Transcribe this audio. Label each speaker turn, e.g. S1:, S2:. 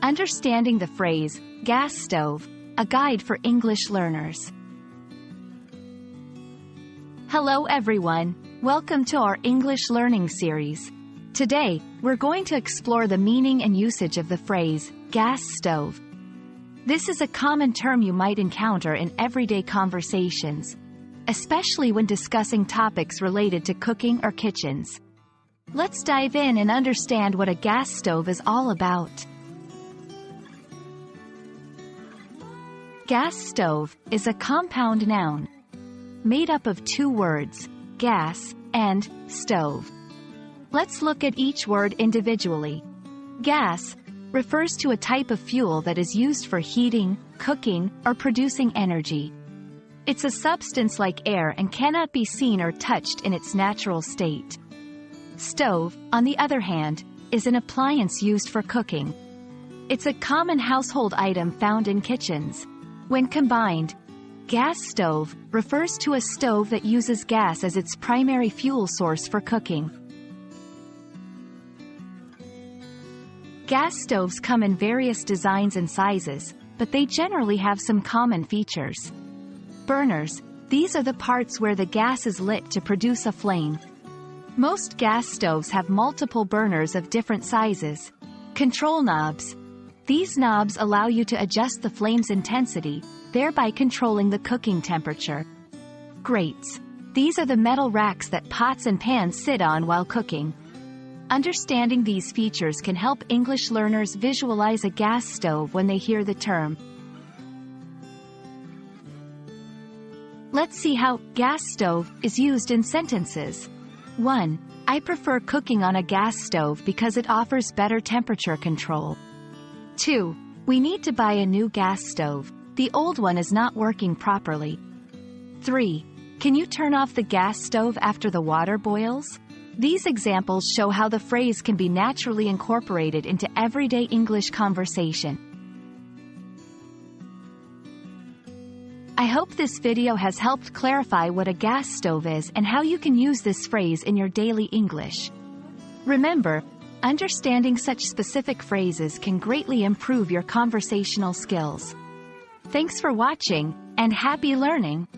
S1: Understanding the phrase, gas stove, a guide for English learners. Hello everyone, welcome to our English learning series. Today, we're going to explore the meaning and usage of the phrase, gas stove. This is a common term you might encounter in everyday conversations, especially when discussing topics related to cooking or kitchens. Let's dive in and understand what a gas stove is all about. Gas stove is a compound noun made up of two words, gas and stove. Let's look at each word individually. Gas refers to a type of fuel that is used for heating, cooking, or producing energy. It's a substance like air and cannot be seen or touched in its natural state. Stove, on the other hand, is an appliance used for cooking. It's a common household item found in kitchens. When combined, gas stove refers to a stove that uses gas as its primary fuel source for cooking. Gas stoves come in various designs and sizes, but they generally have some common features. Burners, these are the parts where the gas is lit to produce a flame. Most gas stoves have multiple burners of different sizes. Control knobs. These knobs allow you to adjust the flame's intensity, thereby controlling the cooking temperature. Grates. These are the metal racks that pots and pans sit on while cooking. Understanding these features can help English learners visualize a gas stove when they hear the term. Let's see how gas stove is used in sentences. 1. I prefer cooking on a gas stove because it offers better temperature control. 2. We need to buy a new gas stove. The old one is not working properly. 3. Can you turn off the gas stove after the water boils? These examples show how the phrase can be naturally incorporated into everyday English conversation. I hope this video has helped clarify what a gas stove is and how you can use this phrase in your daily English. Remember, understanding such specific phrases can greatly improve your conversational skills. Thanks for watching, and happy learning!